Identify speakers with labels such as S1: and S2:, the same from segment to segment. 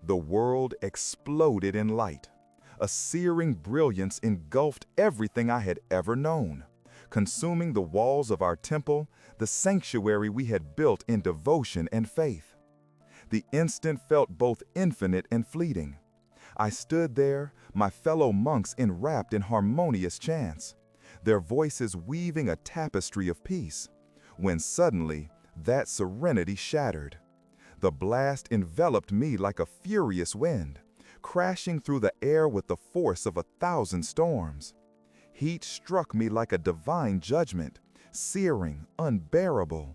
S1: The world exploded in light. A searing brilliance engulfed everything I had ever known, consuming the walls of our temple, the sanctuary we had built in devotion and faith. The instant felt both infinite and fleeting. I stood there, my fellow monks enwrapped in harmonious chants, their voices weaving a tapestry of peace, when suddenly that serenity shattered. The blast enveloped me like a furious wind, crashing through the air with the force of 1,000 storms. Heat struck me like a divine judgment, searing, unbearable.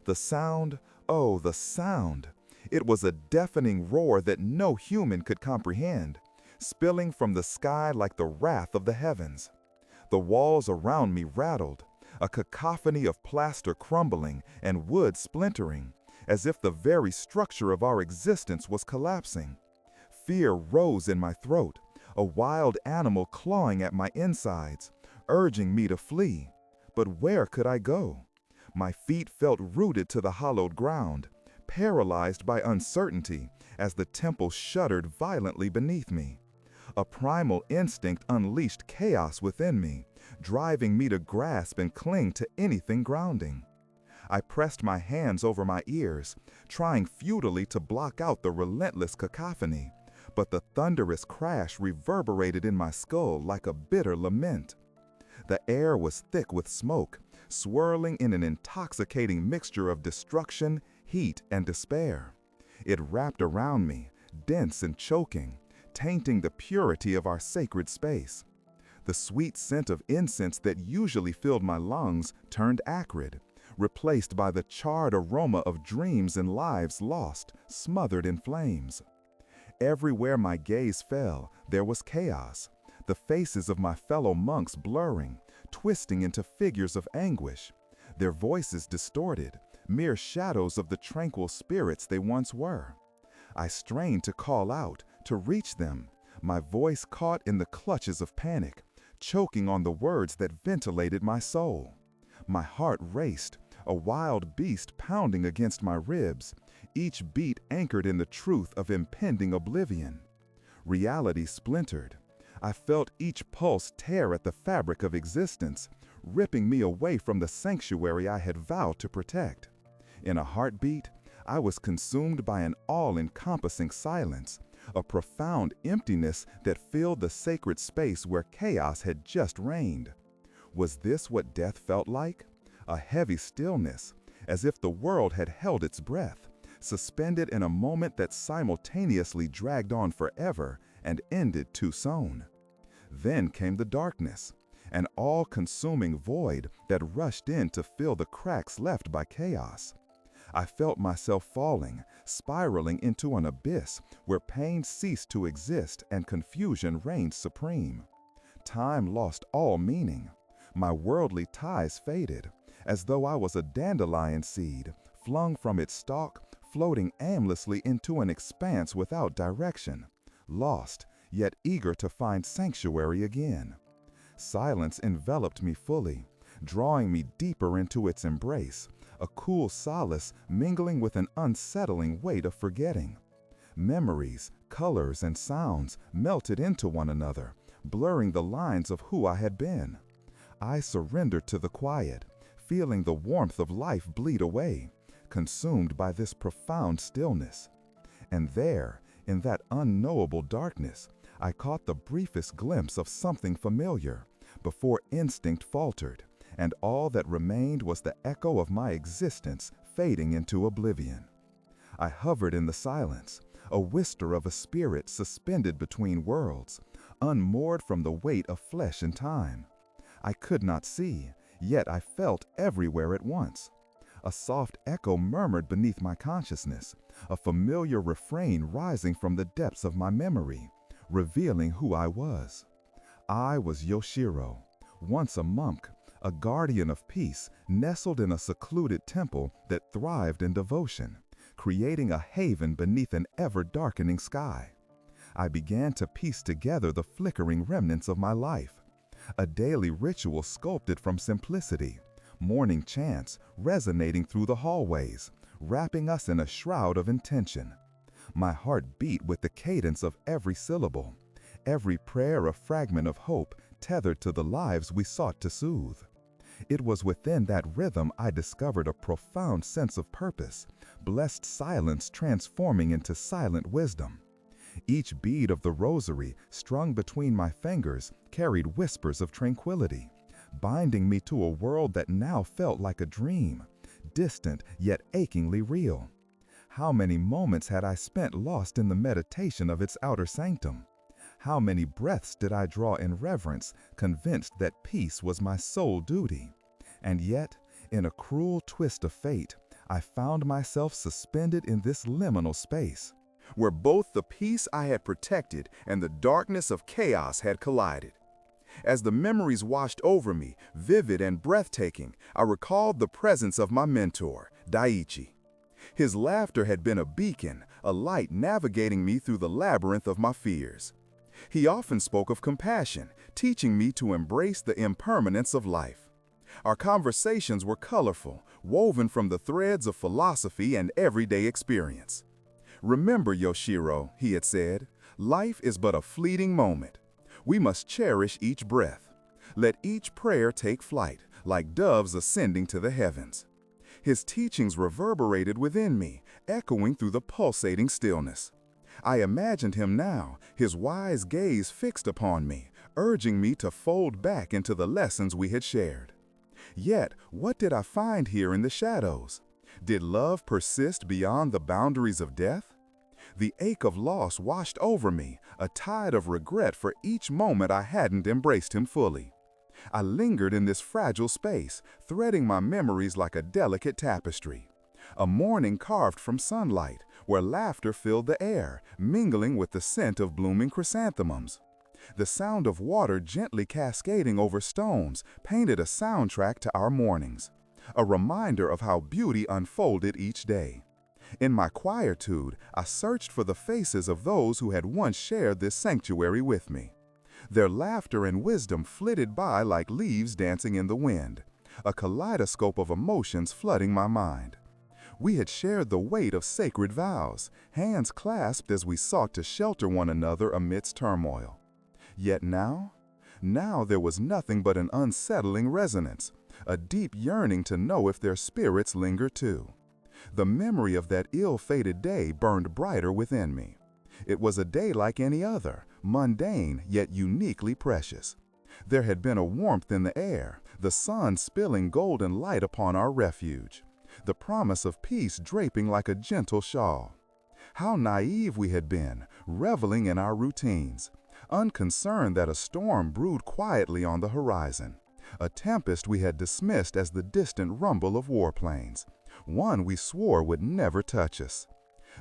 S1: The sound, oh, the sound! It was a deafening roar that no human could comprehend, spilling from the sky like the wrath of the heavens. The walls around me rattled, a cacophony of plaster crumbling and wood splintering, as if the very structure of our existence was collapsing. Fear rose in my throat, a wild animal clawing at my insides, urging me to flee. But where could I go? My feet felt rooted to the hallowed ground, paralyzed by uncertainty as the temple shuddered violently beneath me. A primal instinct unleashed chaos within me, driving me to grasp and cling to anything grounding. I pressed my hands over my ears, trying futilely to block out the relentless cacophony, but the thunderous crash reverberated in my skull like a bitter lament. The air was thick with smoke, swirling in an intoxicating mixture of destruction, heat, and despair. It wrapped around me, dense and choking, tainting the purity of our sacred space. The sweet scent of incense that usually filled my lungs turned acrid, replaced by the charred aroma of dreams and lives lost, smothered in flames. Everywhere my gaze fell, there was chaos, the faces of my fellow monks blurring, twisting into figures of anguish, their voices distorted, mere shadows of the tranquil spirits they once were. I strained to call out, to reach them, my voice caught in the clutches of panic, choking on the words that ventilated my soul. My heart raced, a wild beast pounding against my ribs, each beat anchored in the truth of impending oblivion. Reality splintered. I felt each pulse tear at the fabric of existence, ripping me away from the sanctuary I had vowed to protect. In a heartbeat, I was consumed by an all-encompassing silence, a profound emptiness that filled the sacred space where chaos had just reigned. Was this what death felt like? A heavy stillness, as if the world had held its breath, suspended in a moment that simultaneously dragged on forever and ended too soon. Then came the darkness, an all-consuming void that rushed in to fill the cracks left by chaos. I felt myself falling, spiraling into an abyss where pain ceased to exist and confusion reigned supreme. Time lost all meaning. My worldly ties faded, as though I was a dandelion seed, flung from its stalk, floating aimlessly into an expanse without direction, lost, yet eager to find sanctuary again. Silence enveloped me fully, drawing me deeper into its embrace, a cool solace mingling with an unsettling weight of forgetting. Memories, colors, and sounds melted into one another, blurring the lines of who I had been. I surrendered to the quiet, feeling the warmth of life bleed away, consumed by this profound stillness. And there, in that unknowable darkness, I caught the briefest glimpse of something familiar, before instinct faltered, and all that remained was the echo of my existence fading into oblivion. I hovered in the silence, a whisper of a spirit suspended between worlds, unmoored from the weight of flesh and time. I could not see, yet I felt everywhere at once. A soft echo murmured beneath my consciousness, a familiar refrain rising from the depths of my memory, revealing who I was. I was Yoshiro, once a monk, a guardian of peace, nestled in a secluded temple that thrived in devotion, creating a haven beneath an ever-darkening sky. I began to piece together the flickering remnants of my life, a daily ritual sculpted from simplicity, morning chants resonating through the hallways, wrapping us in a shroud of intention. My heart beat with the cadence of every syllable, every prayer a fragment of hope tethered to the lives we sought to soothe. It was within that rhythm I discovered a profound sense of purpose, blessed silence transforming into silent wisdom. Each bead of the rosary, strung between my fingers, carried whispers of tranquility, binding me to a world that now felt like a dream, distant yet achingly real. How many moments had I spent lost in the meditation of its outer sanctum? How many breaths did I draw in reverence, convinced that peace was my sole duty? And yet, in a cruel twist of fate, I found myself suspended in this liminal space, where both the peace I had protected and the darkness of chaos had collided. As the memories washed over me, vivid and breathtaking, I recalled the presence of my mentor, Daiichi. His laughter had been a beacon, a light navigating me through the labyrinth of my fears. He often spoke of compassion, teaching me to embrace the impermanence of life. Our conversations were colorful, woven from the threads of philosophy and everyday experience. "Remember, Yoshiro," he had said, "life is but a fleeting moment. We must cherish each breath. Let each prayer take flight, like doves ascending to the heavens." His teachings reverberated within me, echoing through the pulsating stillness. I imagined him now, his wise gaze fixed upon me, urging me to fold back into the lessons we had shared. Yet, what did I find here in the shadows? Did love persist beyond the boundaries of death? The ache of loss washed over me, a tide of regret for each moment I hadn't embraced him fully. I lingered in this fragile space, threading my memories like a delicate tapestry. A morning carved from sunlight, where laughter filled the air, mingling with the scent of blooming chrysanthemums. The sound of water gently cascading over stones painted a soundtrack to our mornings, a reminder of how beauty unfolded each day. In my quietude, I searched for the faces of those who had once shared this sanctuary with me. Their laughter and wisdom flitted by like leaves dancing in the wind, a kaleidoscope of emotions flooding my mind. We had shared the weight of sacred vows, hands clasped as we sought to shelter one another amidst turmoil. Yet now there was nothing but an unsettling resonance, a deep yearning to know if their spirits lingered too. The memory of that ill-fated day burned brighter within me. It was a day like any other, mundane yet uniquely precious. There had been a warmth in the air, the sun spilling golden light upon our refuge, the promise of peace draping like a gentle shawl. How naive we had been, reveling in our routines, unconcerned that a storm brewed quietly on the horizon, a tempest we had dismissed as the distant rumble of warplanes, one we swore would never touch us.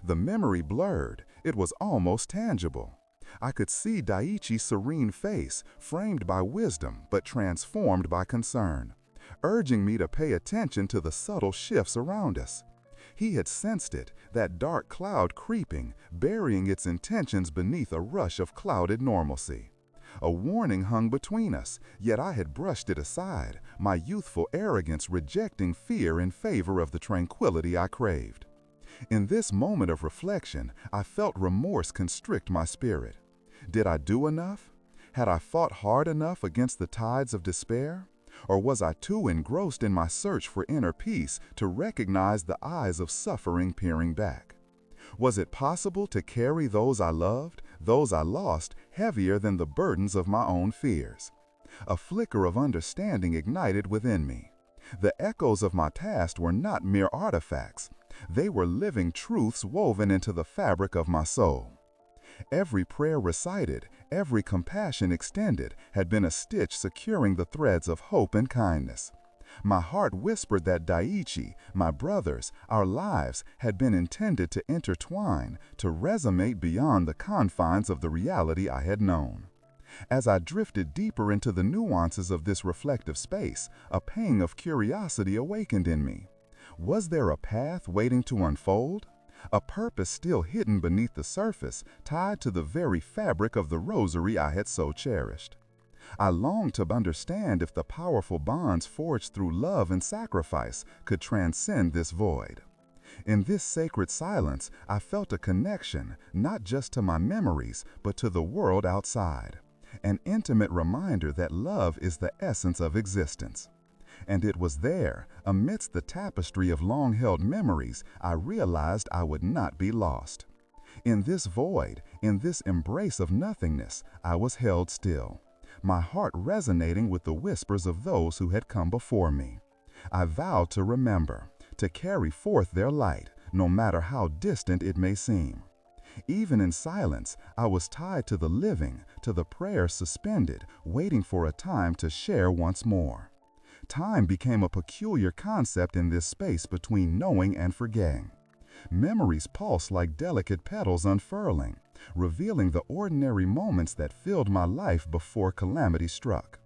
S1: The memory blurred, it was almost tangible. I could see Daiichi's serene face, framed by wisdom but transformed by concern, urging me to pay attention to the subtle shifts around us. He had sensed it, that dark cloud creeping, burying its intentions beneath a rush of clouded normalcy. A warning hung between us, yet I had brushed it aside, my youthful arrogance rejecting fear in favor of the tranquility I craved. In this moment of reflection, I felt remorse constrict my spirit. Did I do enough? Had I fought hard enough against the tides of despair? Or was I too engrossed in my search for inner peace to recognize the eyes of suffering peering back? Was it possible to carry those I loved, those I lost, heavier than the burdens of my own fears? A flicker of understanding ignited within me. The echoes of my past were not mere artifacts. They were living truths woven into the fabric of my soul. Every prayer recited, every compassion extended, had been a stitch securing the threads of hope and kindness. My heart whispered that Daiichi, my brothers, our lives had been intended to intertwine, to resonate beyond the confines of the reality I had known. As I drifted deeper into the nuances of this reflective space, a pang of curiosity awakened in me. Was there a path waiting to unfold? A purpose still hidden beneath the surface, tied to the very fabric of the rosary I had so cherished? I longed to understand if the powerful bonds forged through love and sacrifice could transcend this void.
S2: In this sacred silence, I felt a connection, not just to my memories, but to the world outside. An intimate reminder that love is the essence of existence. And it was there, amidst the tapestry of long-held memories, I realized I would not be lost. In this void, in this embrace of nothingness, I was held still, my heart resonating with the whispers of those who had come before me. I vowed to remember, to carry forth their light, no matter how distant it may seem. Even in silence, I was tied to the living, to the prayers suspended, waiting for a time to share once more. Time became a peculiar concept in this space between knowing and forgetting. Memories pulse like delicate petals unfurling, revealing the ordinary moments that filled my life before calamity struck.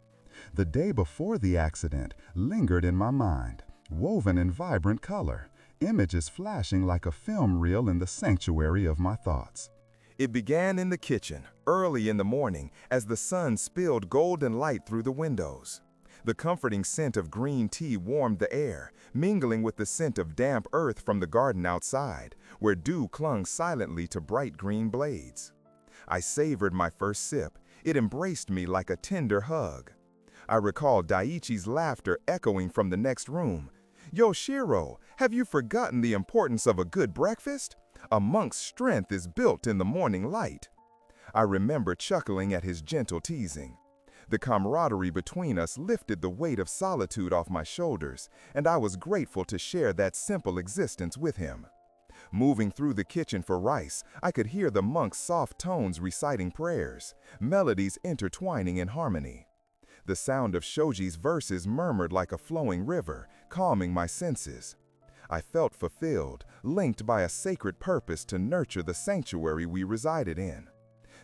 S2: The day before the accident lingered in my mind, woven in vibrant color, images flashing like a film reel in the sanctuary of my thoughts.
S1: It began in the kitchen, early in the morning, as the sun spilled golden light through the windows. The comforting scent of green tea warmed the air, mingling with the scent of damp earth from the garden outside, where dew clung silently to bright green blades. I savored my first sip. It embraced me like a tender hug. I recalled Daiichi's laughter echoing from the next room. "Yoshiro, have you forgotten the importance of a good breakfast? A monk's strength is built in the morning light." I remember chuckling at his gentle teasing. The camaraderie between us lifted the weight of solitude off my shoulders, and I was grateful to share that simple existence with him. Moving through the kitchen for rice, I could hear the monk's soft tones reciting prayers, melodies intertwining in harmony. The sound of Shoji's verses murmured like a flowing river, calming my senses. I felt fulfilled, linked by a sacred purpose to nurture the sanctuary we resided in.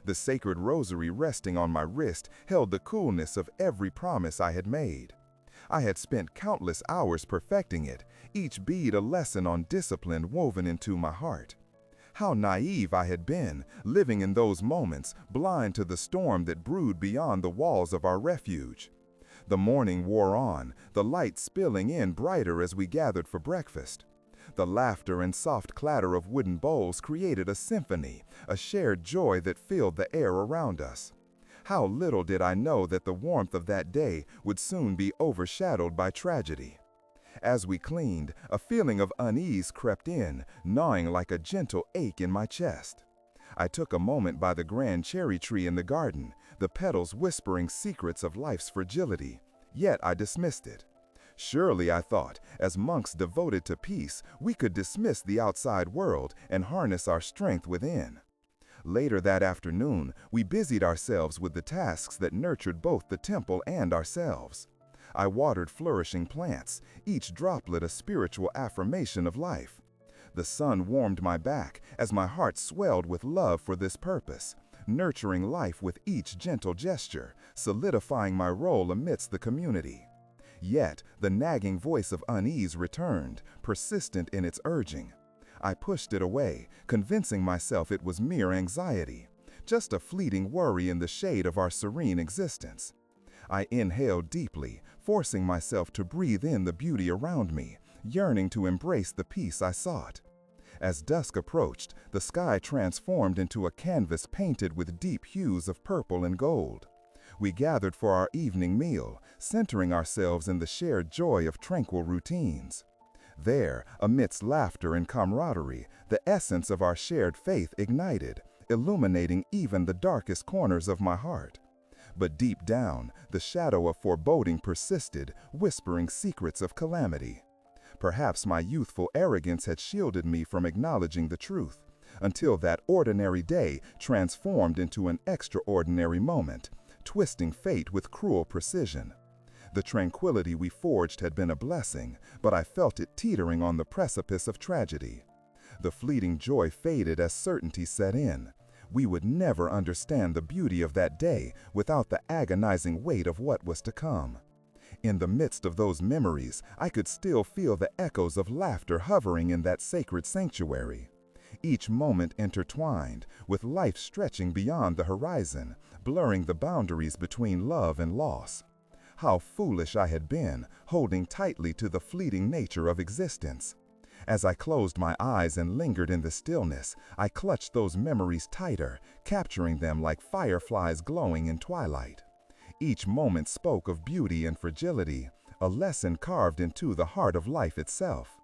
S1: The sacred rosary resting on my wrist held the coolness of every promise I had made. I had spent countless hours perfecting it, each bead a lesson on discipline woven into my heart. How naive I had been, living in those moments, blind to the storm that brewed beyond the walls of our refuge. The morning wore on, the light spilling in brighter as we gathered for breakfast. The laughter and soft clatter of wooden bowls created a symphony, a shared joy that filled the air around us. How little did I know that the warmth of that day would soon be overshadowed by tragedy. As we cleaned, a feeling of unease crept in, gnawing like a gentle ache in my chest. I took a moment by the grand cherry tree in the garden, the petals whispering secrets of life's fragility, yet I dismissed it. Surely, I thought, as monks devoted to peace, we could dismiss the outside world and harness our strength within. Later that afternoon, we busied ourselves with the tasks that nurtured both the temple and ourselves. I watered flourishing plants, each droplet a spiritual affirmation of life. The sun warmed my back as my heart swelled with love for this purpose, nurturing life with each gentle gesture, solidifying my role amidst the community. Yet, the nagging voice of unease returned, persistent in its urging. I pushed it away, convincing myself it was mere anxiety, just a fleeting worry in the shade of our serene existence. I inhaled deeply, forcing myself to breathe in the beauty around me, yearning to embrace the peace I sought. As dusk approached, the sky transformed into a canvas painted with deep hues of purple and gold. We gathered for our evening meal, centering ourselves in the shared joy of tranquil routines. There, amidst laughter and camaraderie, the essence of our shared faith ignited, illuminating even the darkest corners of my heart. But deep down, the shadow of foreboding persisted, whispering secrets of calamity. Perhaps my youthful arrogance had shielded me from acknowledging the truth, until that ordinary day transformed into an extraordinary moment, twisting fate with cruel precision. The tranquility we forged had been a blessing, but I felt it teetering on the precipice of tragedy. The fleeting joy faded as certainty set in. We would never understand the beauty of that day without the agonizing weight of what was to come. In the midst of those memories, I could still feel the echoes of laughter hovering in that sacred sanctuary. Each moment intertwined, with life stretching beyond the horizon, blurring the boundaries between love and loss. How foolish I had been, holding tightly to the fleeting nature of existence.
S2: As I closed my eyes and lingered in the stillness, I clutched those memories tighter, capturing them like fireflies glowing in twilight. Each moment spoke of beauty and fragility, a lesson carved into the heart of life itself.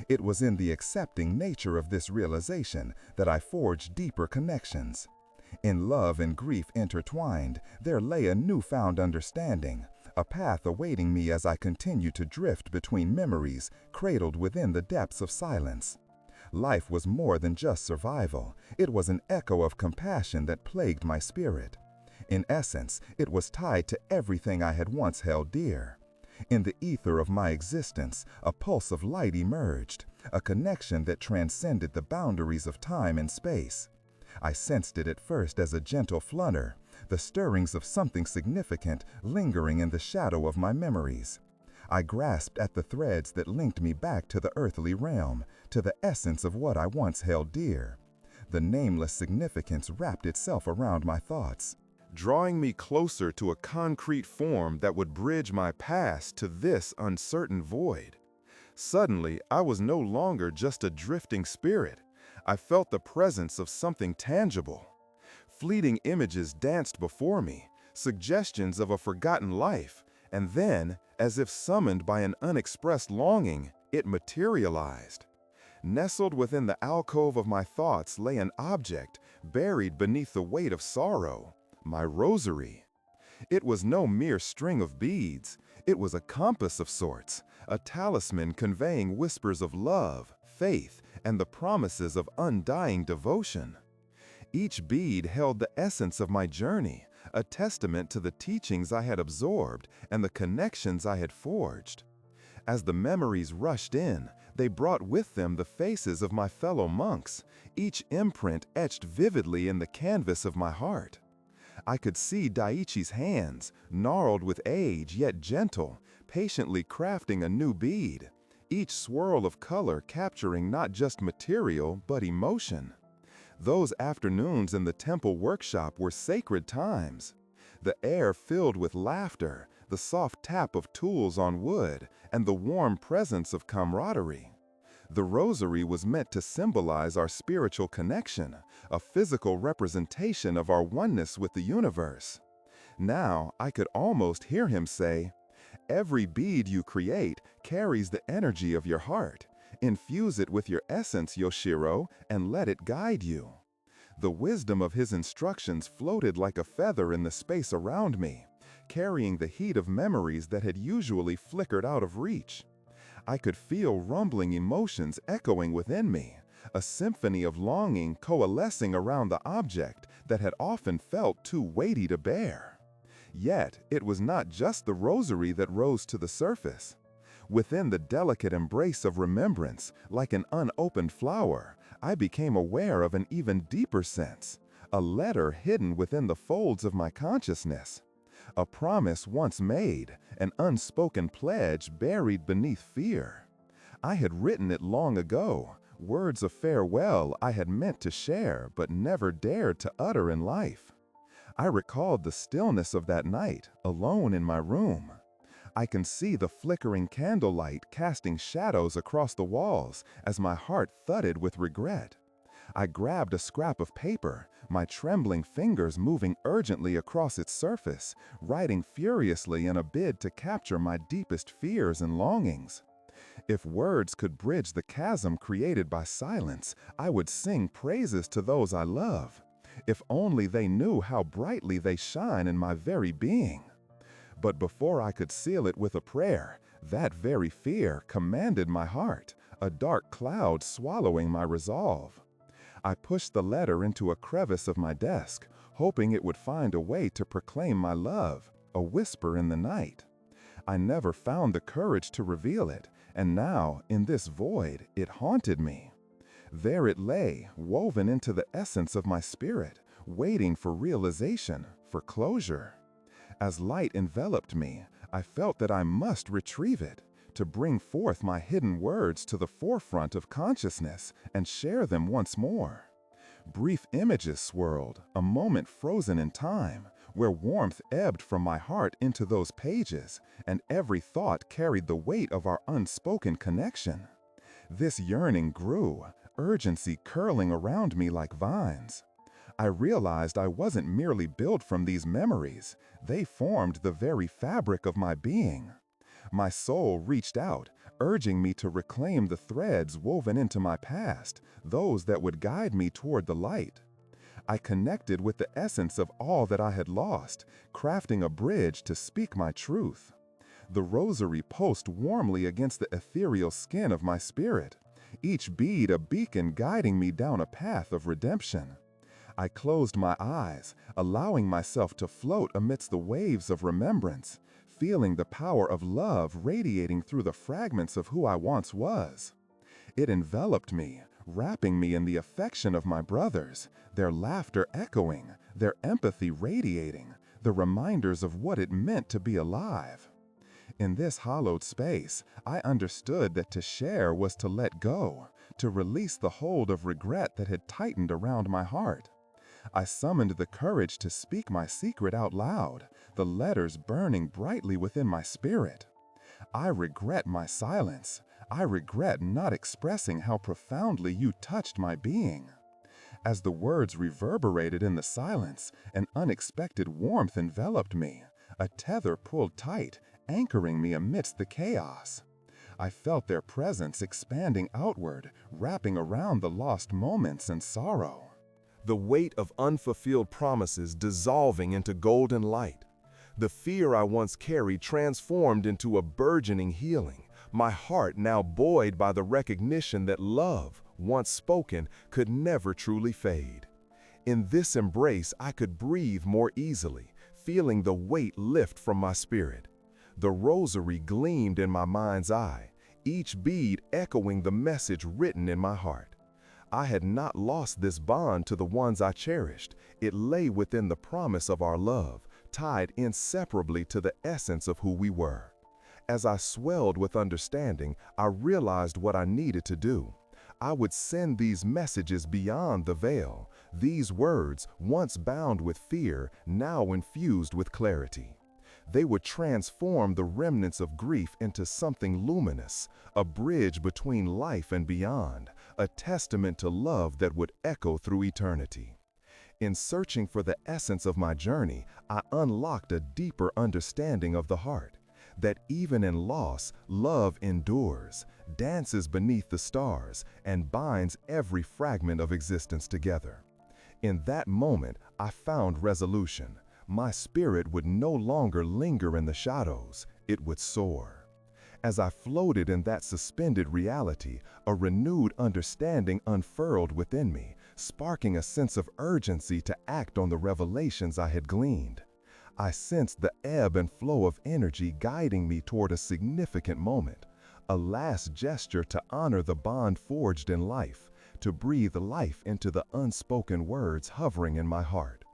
S2: It was in the accepting nature of this realization that I forged deeper connections. In love and grief intertwined, there lay a newfound understanding, a path awaiting me as I continued to drift between memories cradled within the depths of silence. Life was more than just survival. It was an echo of compassion that plagued my spirit. In essence, it was tied to everything I had once held dear. In the ether of my existence, a pulse of light emerged, a connection that transcended the boundaries of time and space. I sensed it at first as a gentle flutter, the stirrings of something significant lingering in the shadow of my memories. I grasped at the threads that linked me back to the earthly realm, to the essence of what I once held dear. The nameless significance wrapped itself around my thoughts,
S1: drawing me closer to a concrete form that would bridge my past to this uncertain void. Suddenly, I was no longer just a drifting spirit. I felt the presence of something tangible. Fleeting images danced before me, suggestions of a forgotten life, and then, as if summoned by an unexpressed longing, it materialized. Nestled within the alcove of my thoughts lay an object buried beneath the weight of sorrow. My rosary. It was no mere string of beads. It was a compass of sorts, a talisman conveying whispers of love, faith, and the promises of undying devotion. Each bead held the essence of my journey, a testament to the teachings I had absorbed and the connections I had forged. As the memories rushed in, they brought with them the faces of my fellow monks, each imprint etched vividly in the canvas of my heart. I could see Daiichi's hands, gnarled with age yet gentle, patiently crafting a new bead, each swirl of color capturing not just material but emotion. Those afternoons in the temple workshop were sacred times. The air filled with laughter, the soft tap of tools on wood, and the warm presence of camaraderie. The rosary was meant to symbolize our spiritual connection, a physical representation of our oneness with the universe. Now, I could almost hear him say, "Every bead you create carries the energy of your heart. Infuse it with your essence, Yoshiro, and let it guide you." The wisdom of his instructions floated like a feather in the space around me, carrying the heat of memories that had usually flickered out of reach. I could feel rumbling emotions echoing within me, a symphony of longing coalescing around the object that had often felt too weighty to bear. Yet, it was not just the rosary that rose to the surface. Within the delicate embrace of remembrance, like an unopened flower, I became aware of an even deeper sense, a letter hidden within the folds of my consciousness. A promise once made, an unspoken pledge buried beneath fear. I had written it long ago, words of farewell I had meant to share but never dared to utter in life. I recalled the stillness of that night, alone in my room. I can see the flickering candlelight casting shadows across the walls as my heart thudded with regret. I grabbed a scrap of paper, my trembling fingers moving urgently across its surface, writing furiously in a bid to capture my deepest fears and longings. If words could bridge the chasm created by silence, I would sing praises to those I love. If only they knew how brightly they shine in my very being. But before I could seal it with a prayer, that very fear commanded my heart, a dark cloud swallowing my resolve. I pushed the letter into a crevice of my desk, hoping it would find a way to proclaim my love, a whisper in the night. I never found the courage to reveal it, and now, in this void, it haunted me. There it lay, woven into the essence of my spirit, waiting for realization, for closure. As light enveloped me, I felt that I must retrieve it, to bring forth my hidden words to the forefront of consciousness and share them once more. Brief images swirled, a moment frozen in time, where warmth ebbed from my heart into those pages, and every thought carried the weight of our unspoken connection.
S2: This yearning grew, urgency curling around me like vines. I realized I wasn't merely built from these memories, they formed the very fabric of my being. My soul reached out, urging me to reclaim the threads woven into my past, those that would guide me toward the light. I connected with the essence of all that I had lost, crafting a bridge to speak my truth. The rosary pulsed warmly against the ethereal skin of my spirit, each bead a beacon guiding me down a path of redemption. I closed my eyes, allowing myself to float amidst the waves of remembrance, feeling the power of love radiating through the fragments of who I once was. It enveloped me, wrapping me in the affection of my brothers, their laughter echoing, their empathy radiating, the reminders of what it meant to be alive. In this hallowed space, I understood that to share was to let go, to release the hold of regret that had tightened around my heart. I summoned the courage to speak my secret out loud, the letters burning brightly within my spirit. I regret my silence. I regret not expressing how profoundly you touched my being. As the words reverberated in the silence, an unexpected warmth enveloped me, a tether pulled tight, anchoring me amidst the chaos. I felt their presence expanding outward, wrapping around the lost moments and sorrow.
S1: The weight of unfulfilled promises dissolving into golden light. The fear I once carried transformed into a burgeoning healing, my heart now buoyed by the recognition that love, once spoken, could never truly fade. In this embrace, I could breathe more easily, feeling the weight lift from my spirit. The rosary gleamed in my mind's eye, each bead echoing the message written in my heart. I had not lost this bond to the ones I cherished. It lay within the promise of our love, tied inseparably to the essence of who we were. As I swelled with understanding, I realized what I needed to do. I would send these messages beyond the veil, these words, once bound with fear, now infused with clarity. They would transform the remnants of grief into something luminous, a bridge between life and beyond, a testament to love that would echo through eternity. In searching for the essence of my journey, I unlocked a deeper understanding of the heart, that even in loss, love endures, dances beneath the stars, and binds every fragment of existence together. In that moment, I found resolution. My spirit would no longer linger in the shadows, it would soar. As I floated in that suspended reality, a renewed understanding unfurled within me, sparking a sense of urgency to act on the revelations I had gleaned. I sensed the ebb and flow of energy guiding me toward a significant moment, a last gesture to honor the bond forged in life, to breathe life into the unspoken words hovering in my heart.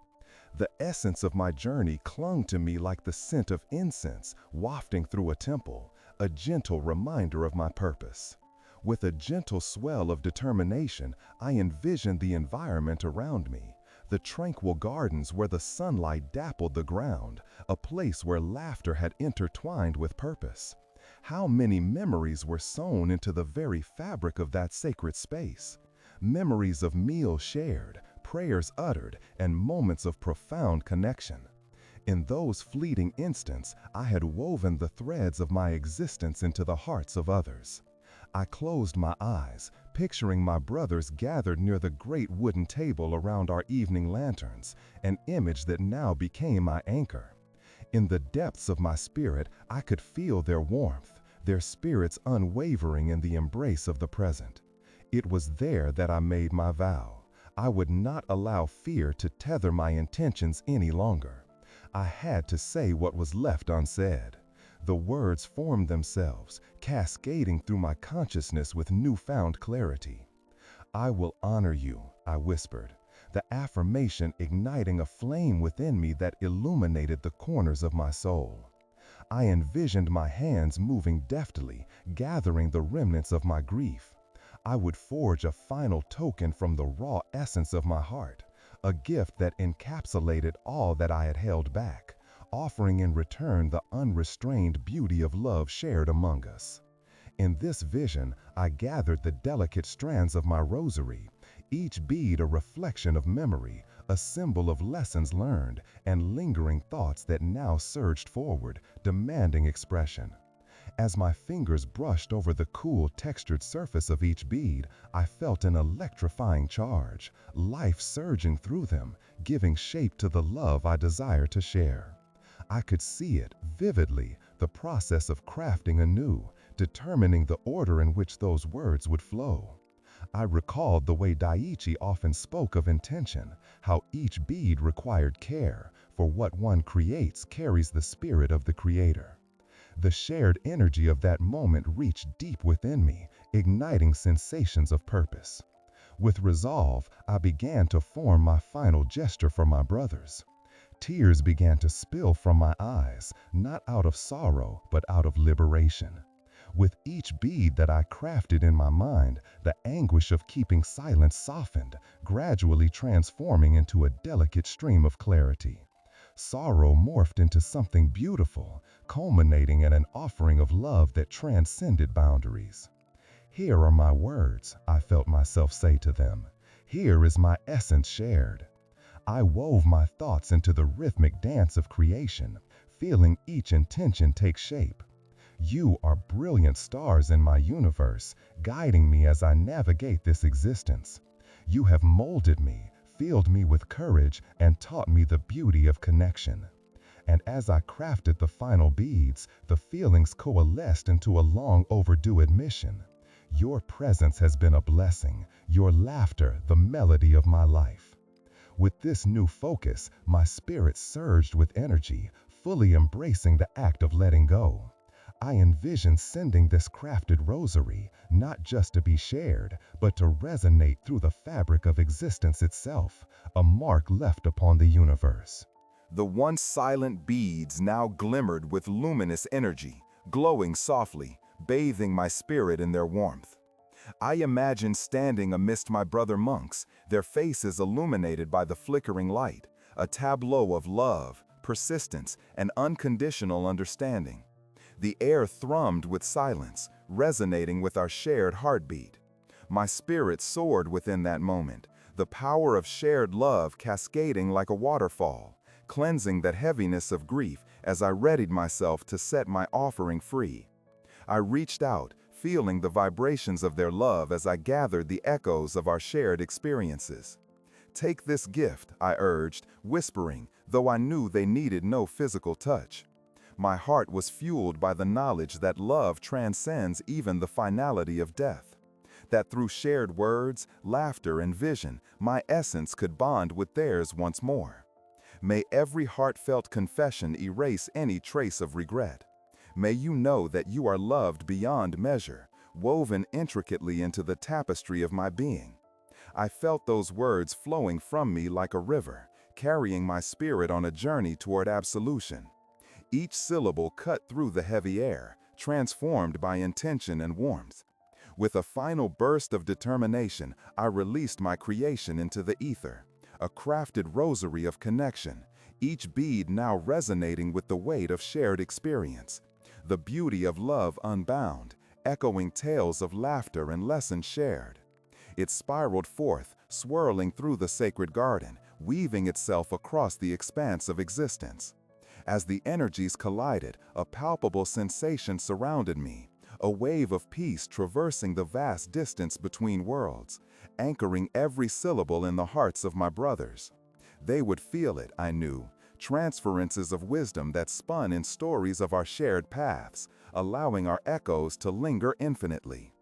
S1: The essence of my journey clung to me like the scent of incense wafting through a temple, a gentle reminder of my purpose. With a gentle swell of determination, I envisioned the environment around me, the tranquil gardens where the sunlight dappled the ground, a place where laughter had intertwined with purpose. How many memories were sewn into the very fabric of that sacred space? Memories of meals shared, prayers uttered, and moments of profound connection. In those fleeting instants, I had woven the threads of my existence into the hearts of others. I closed my eyes, picturing my brothers gathered near the great wooden table around our evening lanterns, an image that now became my anchor. In the depths of my spirit, I could feel their warmth, their spirits unwavering in the embrace of the present. It was there that I made my vow. I would not allow fear to tether my intentions any longer. I had to say what was left unsaid. The words formed themselves, cascading through my consciousness with newfound clarity. "I will honor you," I whispered, the affirmation igniting a flame within me that illuminated the corners of my soul. I envisioned my hands moving deftly, gathering the remnants of my grief. I would forge a final token from the raw essence of my heart, a gift that encapsulated all that I had held back, offering in return the unrestrained beauty of love shared among us.
S2: In this vision, I gathered the delicate strands of my rosary, each bead a reflection of memory, a symbol of lessons learned and lingering thoughts that now surged forward, demanding expression. As my fingers brushed over the cool, textured surface of each bead, I felt an electrifying charge, life surging through them, giving shape to the love I desire to share. I could see it vividly, the process of crafting anew, determining the order in which those words would flow. I recalled the way Daiichi often spoke of intention, how each bead required care, for what one creates carries the spirit of the creator. The shared energy of that moment reached deep within me, igniting sensations of purpose. With resolve, I began to form my final gesture for my brothers. Tears began to spill from my eyes, not out of sorrow, but out of liberation. With each bead that I crafted in my mind, the anguish of keeping silence softened, gradually transforming into a delicate stream of clarity. Sorrow morphed into something beautiful, culminating in an offering of love that transcended boundaries. Here are my words, I felt myself say to them. Here is my essence shared. I wove my thoughts into the rhythmic dance of creation, feeling each intention take shape. You are brilliant stars in my universe, guiding me as I navigate this existence. You have molded me, filled me with courage, and taught me the beauty of connection. And as I crafted the final beads, the feelings coalesced into a long overdue admission. Your presence has been a blessing, your laughter the melody of my life. With this new focus, my spirit surged with energy, fully embracing the act of letting go. I envisioned sending this crafted rosary, not just to be shared, but to resonate through the fabric of existence itself, a mark left upon the universe.
S1: The once silent beads now glimmered with luminous energy, glowing softly, bathing my spirit in their warmth. I imagined standing amidst my brother monks, their faces illuminated by the flickering light, a tableau of love, persistence, and unconditional understanding. The air thrummed with silence, resonating with our shared heartbeat. My spirit soared within that moment, the power of shared love cascading like a waterfall, cleansing that heaviness of grief as I readied myself to set my offering free. I reached out, feeling the vibrations of their love as I gathered the echoes of our shared experiences. Take this gift, I urged, whispering, though I knew they needed no physical touch. My heart was fueled by the knowledge that love transcends even the finality of death. That through shared words, laughter, and vision, my essence could bond with theirs once more. May every heartfelt confession erase any trace of regret. May you know that you are loved beyond measure, woven intricately into the tapestry of my being. I felt those words flowing from me like a river, carrying my spirit on a journey toward absolution. Each syllable cut through the heavy air, transformed by intention and warmth. With a final burst of determination, I released my creation into the ether, a crafted rosary of connection, each bead now resonating with the weight of shared experience. The beauty of love unbound, echoing tales of laughter and lessons shared. It spiraled forth, swirling through the sacred garden, weaving itself across the expanse of existence. As the energies collided, a palpable sensation surrounded me, a wave of peace traversing the vast distance between worlds, anchoring every syllable in the hearts of my brothers. They would feel it, I knew, transferences of wisdom that spun in stories of our shared paths, allowing our echoes to linger infinitely.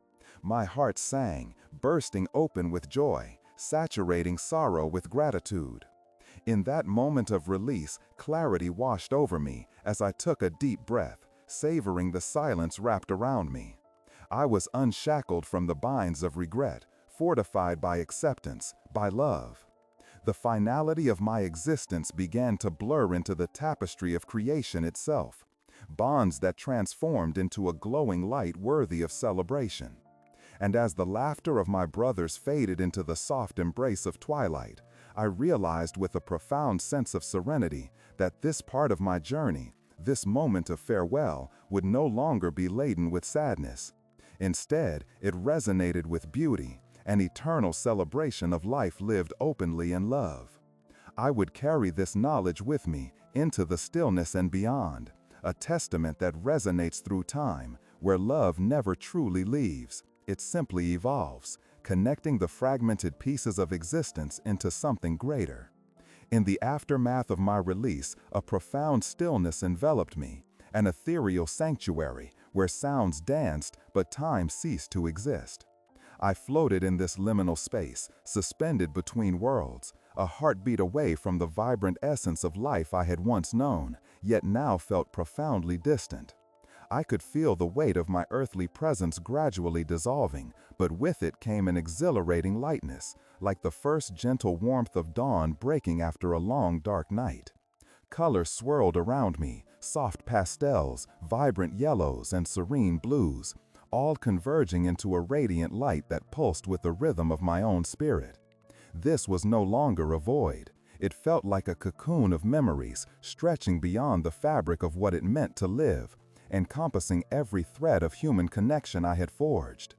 S1: My heart sang, bursting open with joy, saturating sorrow with gratitude. In that moment of release, clarity washed over me as I took a deep breath, savoring the silence wrapped around me. I was unshackled from the binds of regret, fortified by acceptance, by love. The finality of my existence began to blur into the tapestry of creation itself, bonds that transformed into a glowing light worthy of celebration. And as the laughter of my brothers faded into the soft embrace of twilight, I realized with a profound sense of serenity that this part of my journey, this moment of farewell, would no longer be laden with sadness. Instead, it resonated with beauty, an eternal celebration of life lived openly in love. I would carry this knowledge with me into the stillness and beyond, a testament that resonates through time, where love never truly leaves, it simply evolves, connecting the fragmented pieces of existence into something greater. In the aftermath of my release, a profound stillness enveloped me, an ethereal sanctuary where sounds danced but time ceased to exist. I floated in this liminal space, suspended between worlds, a heartbeat away from the vibrant essence of life I had once known, yet now felt profoundly distant. I could feel the weight of my earthly presence gradually dissolving, but with it came an exhilarating lightness, like the first gentle warmth of dawn breaking after a long dark night. Colors swirled around me, soft pastels, vibrant yellows, and serene blues, all converging into a radiant light that pulsed with the rhythm of my own spirit. This was no longer a void. It felt like a cocoon of memories, stretching beyond the fabric of what it meant to live, encompassing every thread of human connection I had forged.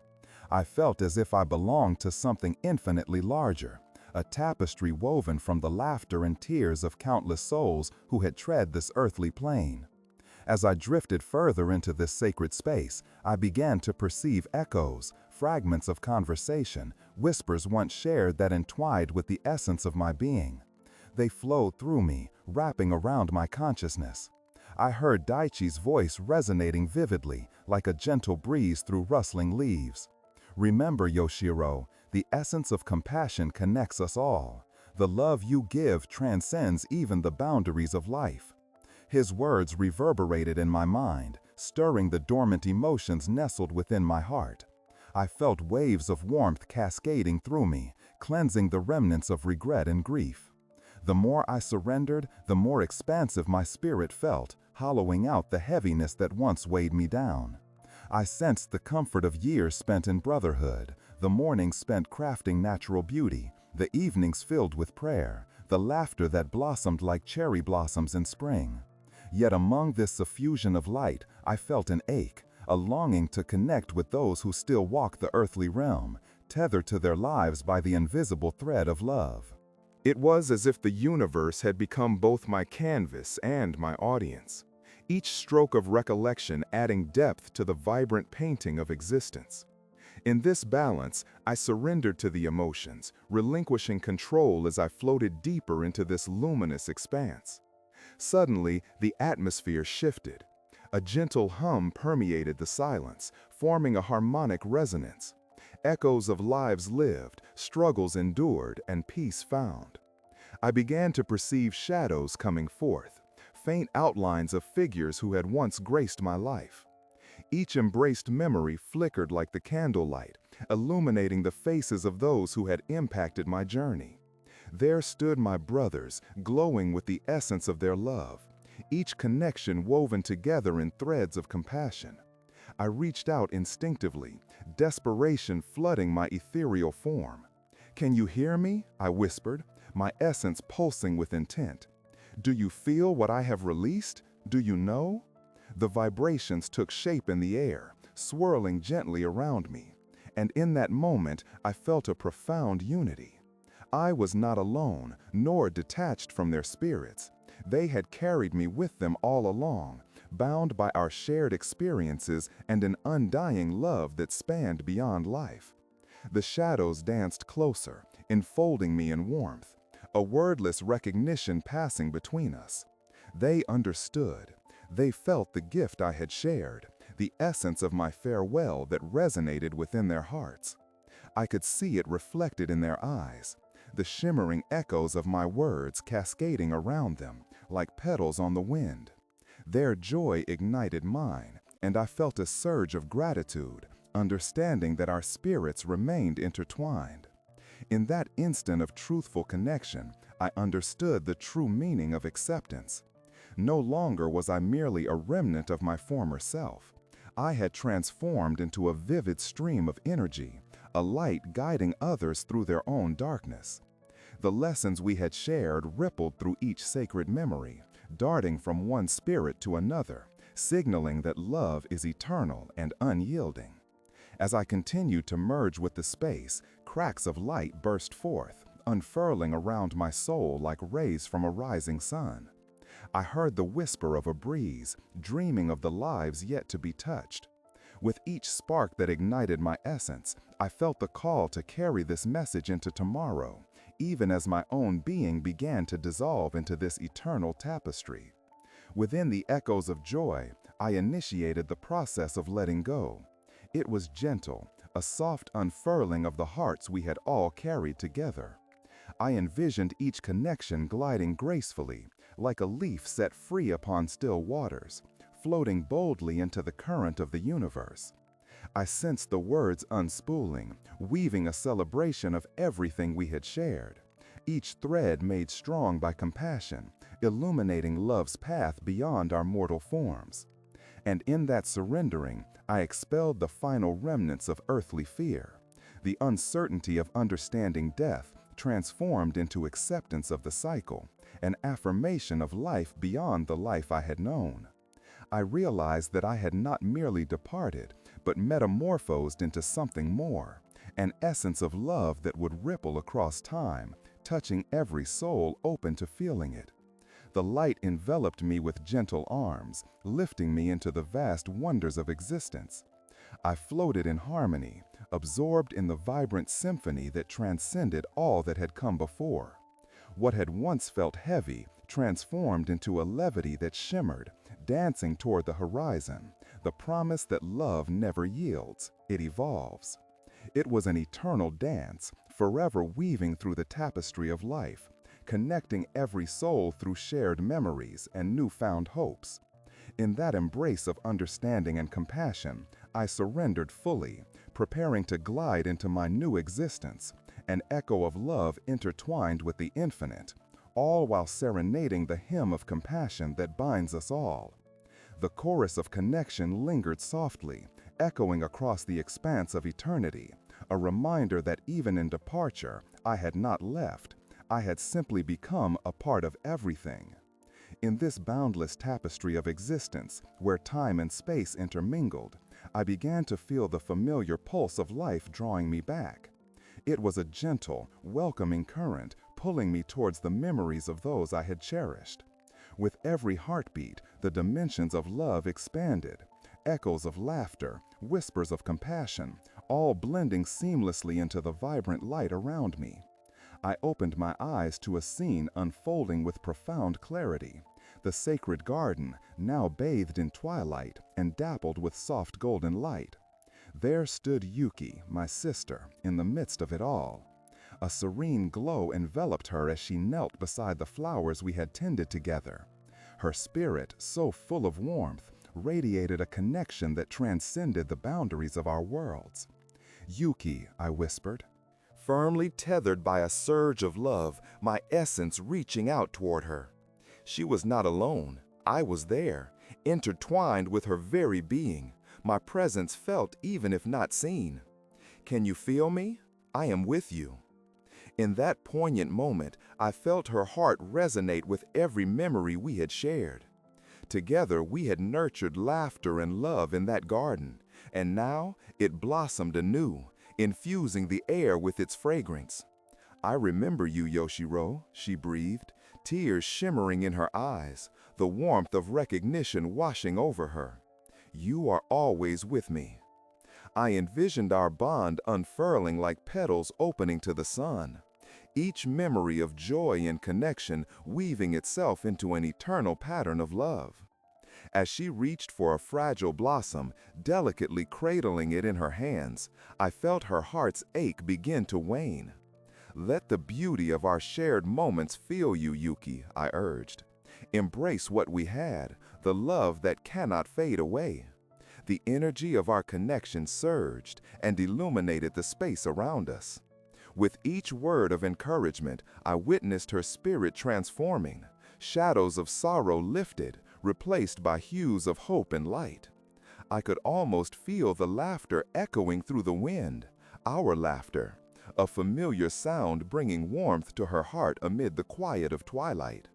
S1: I felt as if I belonged to something infinitely larger, a tapestry woven from the laughter and tears of countless souls who had tread this earthly plane. As I drifted further into this sacred space, I began to perceive echoes, fragments of conversation, whispers once shared that entwined with the essence of my being. They flowed through me, wrapping around my consciousness. I heard Daichi's voice resonating vividly, like a gentle breeze through rustling leaves. Remember, Yoshiro, the essence of compassion connects us all. The love you give transcends even the boundaries of life. His words reverberated in my mind, stirring the dormant emotions nestled within my heart. I felt waves of warmth cascading through me, cleansing the remnants of regret and grief. The more I surrendered, the more expansive my spirit felt, hollowing out the heaviness that once weighed me down. I sensed the comfort of years spent in brotherhood, the mornings spent crafting natural beauty, the evenings filled with prayer, the laughter that blossomed like cherry blossoms in spring. Yet among this suffusion of light, I felt an ache, a longing to connect with those who still walk the earthly realm, tethered to their lives by the invisible thread of love. It was as if the universe had become both my canvas and my audience, each stroke of recollection adding depth to the vibrant painting of existence. In this balance, I surrendered to the emotions, relinquishing control as I floated deeper into this luminous expanse. Suddenly, the atmosphere shifted. A gentle hum permeated the silence, forming a harmonic resonance. Echoes of lives lived, struggles endured, and peace found. I began to perceive shadows coming forth, faint outlines of figures who had once graced my life. Each embraced memory flickered like the candlelight, illuminating the faces of those who had impacted my journey. There stood my brothers, glowing with the essence of their love, each connection woven together in threads of compassion. I reached out instinctively, desperation flooding my ethereal form. "Can you hear me?" I whispered, my essence pulsing with intent. "Do you feel what I have released? Do you know?" The vibrations took shape in the air, swirling gently around me, and in that moment I felt a profound unity. I was not alone, nor detached from their spirits. They had carried me with them all along, bound by our shared experiences and an undying love that spanned beyond life. The shadows danced closer, enfolding me in warmth, a wordless recognition passing between us. They understood. They felt the gift I had shared, the essence of my farewell that resonated within their hearts. I could see it reflected in their eyes, the shimmering echoes of my words cascading around them, like petals on the wind. Their joy ignited mine, and I felt a surge of gratitude, understanding that our spirits remained intertwined. In that instant of truthful connection, I understood the true meaning of acceptance. No longer was I merely a remnant of my former self. I had transformed into a vivid stream of energy, a light guiding others through their own darkness. The lessons we had shared rippled through each sacred memory, darting from one spirit to another, signaling that love is eternal and unyielding. As I continued to merge with the space, cracks of light burst forth, unfurling around my soul like rays from a rising sun. I heard the whisper of a breeze, dreaming of the lives yet to be touched. With each spark that ignited my essence, I felt the call to carry this message into tomorrow, even as my own being began to dissolve into this eternal tapestry. Within the echoes of joy, I initiated the process of letting go. It was gentle, a soft unfurling of the hearts we had all carried together. I envisioned each connection gliding gracefully, like a leaf set free upon still waters, floating boldly into the current of the universe. I sensed the words unspooling, weaving a celebration of everything we had shared, each thread made strong by compassion, illuminating love's path beyond our mortal forms. And in that surrendering, I expelled the final remnants of earthly fear. The uncertainty of understanding death transformed into acceptance of the cycle, an affirmation of life beyond the life I had known. I realized that I had not merely departed, but metamorphosed into something more, an essence of love that would ripple across time, touching every soul open to feeling it. The light enveloped me with gentle arms, lifting me into the vast wonders of existence. I floated in harmony, absorbed in the vibrant symphony that transcended all that had come before. What had once felt heavy transformed into a levity that shimmered, dancing toward the horizon, the promise that love never yields, it evolves. It was an eternal dance, forever weaving through the tapestry of life, connecting every soul through shared memories and newfound hopes. In that embrace of understanding and compassion, I surrendered fully, preparing to glide into my new existence, an echo of love intertwined with the infinite, all while serenading the hymn of compassion that binds us all. The chorus of connection lingered softly, echoing across the expanse of eternity, a reminder that even in departure, I had not left. I had simply become a part of everything. In this boundless tapestry of existence, where time and space intermingled, I began to feel the familiar pulse of life drawing me back. It was a gentle, welcoming current, pulling me towards the memories of those I had cherished. With every heartbeat, the dimensions of love expanded, echoes of laughter, whispers of compassion, all blending seamlessly into the vibrant light around me. I opened my eyes to a scene unfolding with profound clarity. The sacred garden, now bathed in twilight and dappled with soft golden light. There stood Yuki, my sister, in the midst of it all. A serene glow enveloped her as she knelt beside the flowers we had tended together. Her spirit, so full of warmth, radiated a connection that transcended the boundaries of our worlds. "Yuki," I whispered. Firmly tethered by a surge of love, my essence reaching out toward her. She was not alone. I was there, intertwined with her very being, my presence felt even if not seen. "Can you feel me? I am with you." In that poignant moment, I felt her heart resonate with every memory we had shared. Together, we had nurtured laughter and love in that garden, and now it blossomed anew, infusing the air with its fragrance. "I remember you, Yoshiro," she breathed, tears shimmering in her eyes, the warmth of recognition washing over her. "You are always with me." I envisioned our bond unfurling like petals opening to the sun, each memory of joy and connection weaving itself into an eternal pattern of love. As she reached for a fragile blossom, delicately cradling it in her hands, I felt her heart's ache begin to wane. "Let the beauty of our shared moments fill you, Yuki," I urged. "Embrace what we had, the love that cannot fade away." The energy of our connection surged and illuminated the space around us. With each word of encouragement, I witnessed her spirit transforming, shadows of sorrow lifted, replaced by hues of hope and light. I could almost feel the laughter echoing through the wind, our laughter, a familiar sound bringing warmth to her heart amid the quiet of twilight.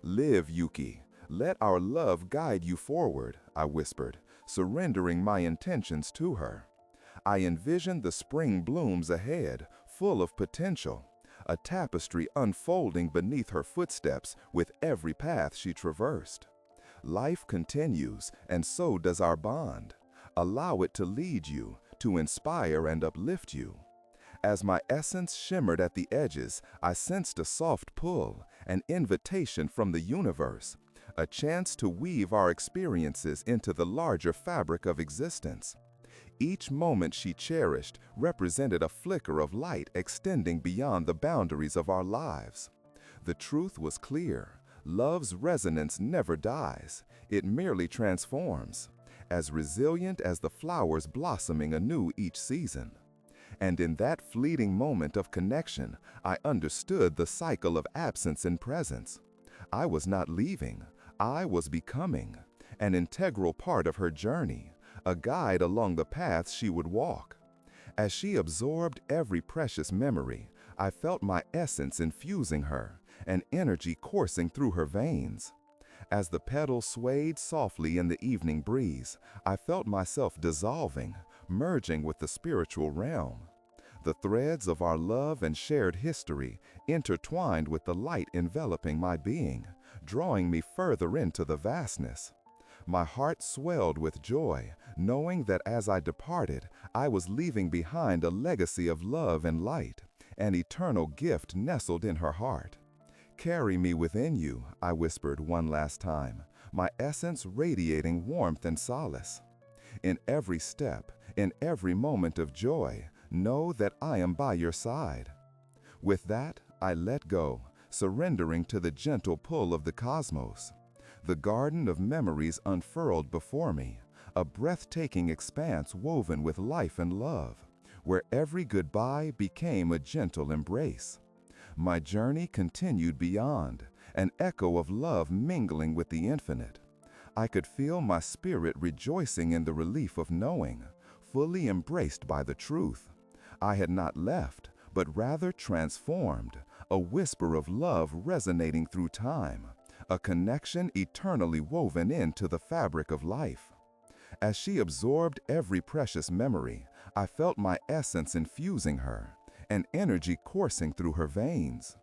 S1: "Live, Yuki. Let our love guide you forward," I whispered, surrendering my intentions to her. I envisioned the spring blooms ahead, full of potential, a tapestry unfolding beneath her footsteps with every path she traversed. Life continues, and so does our bond. Allow it to lead you, to inspire and uplift you. As my essence shimmered at the edges, I sensed a soft pull, an invitation from the universe, a chance to weave our experiences into the larger fabric of existence. Each moment she cherished represented a flicker of light extending beyond the boundaries of our lives. The truth was clear. Love's resonance never dies. It merely transforms, as resilient as the flowers blossoming anew each season. And in that fleeting moment of connection, I understood the cycle of absence and presence. I was not leaving. I was becoming, an integral part of her journey, a guide along the paths she would walk. As she absorbed every precious memory, I felt my essence infusing her, an energy coursing through her veins. As the petals swayed softly in the evening breeze, I felt myself dissolving, merging with the spiritual realm. The threads of our love and shared history intertwined with the light enveloping my being, drawing me further into the vastness. My heart swelled with joy, knowing that as I departed, I was leaving behind a legacy of love and light, an eternal gift nestled in her heart. "Carry me within you," I whispered one last time, my essence radiating warmth and solace. "In every step, in every moment of joy, know that I am by your side." With that, I let go, surrendering to the gentle pull of the cosmos. The garden of memories unfurled before me, a breathtaking expanse woven with life and love, where every goodbye became a gentle embrace. My journey continued beyond, an echo of love mingling with the infinite. I could feel my spirit rejoicing in the relief of knowing, fully embraced by the truth. I had not left, but rather transformed, a whisper of love resonating through time, a connection eternally woven into the fabric of life. As she absorbed every precious memory, I felt my essence infusing her, an energy coursing through her veins.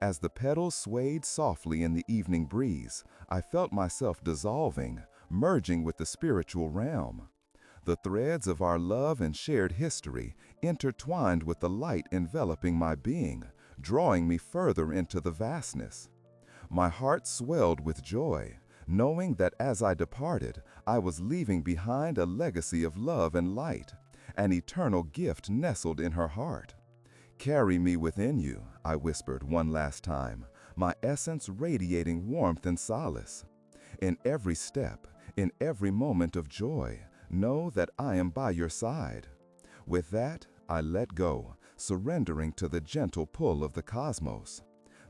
S1: As the petals swayed softly in the evening breeze, I felt myself dissolving, merging with the spiritual realm. The threads of our love and shared history intertwined with the light enveloping my being, drawing me further into the vastness. My heart swelled with joy, knowing that as I departed, I was leaving behind a legacy of love and light, an eternal gift nestled in her heart. "Carry me within you," I whispered one last time, my essence radiating warmth and solace. "In every step, in every moment of joy, know that I am by your side." With that, I let go, surrendering to the gentle pull of the cosmos.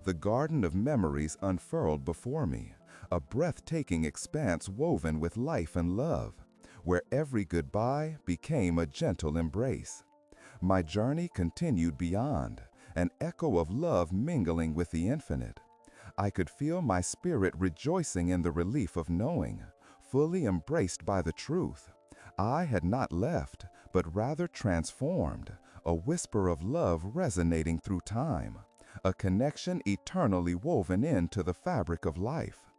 S1: The garden of memories unfurled before me, a breathtaking expanse woven with life and love, where every goodbye became a gentle embrace. My journey continued beyond, an echo of love mingling with the infinite. I could feel my spirit rejoicing in the relief of knowing, fully embraced by the truth. I had not left, but rather transformed, a whisper of love resonating through time, a connection eternally woven into the fabric of life.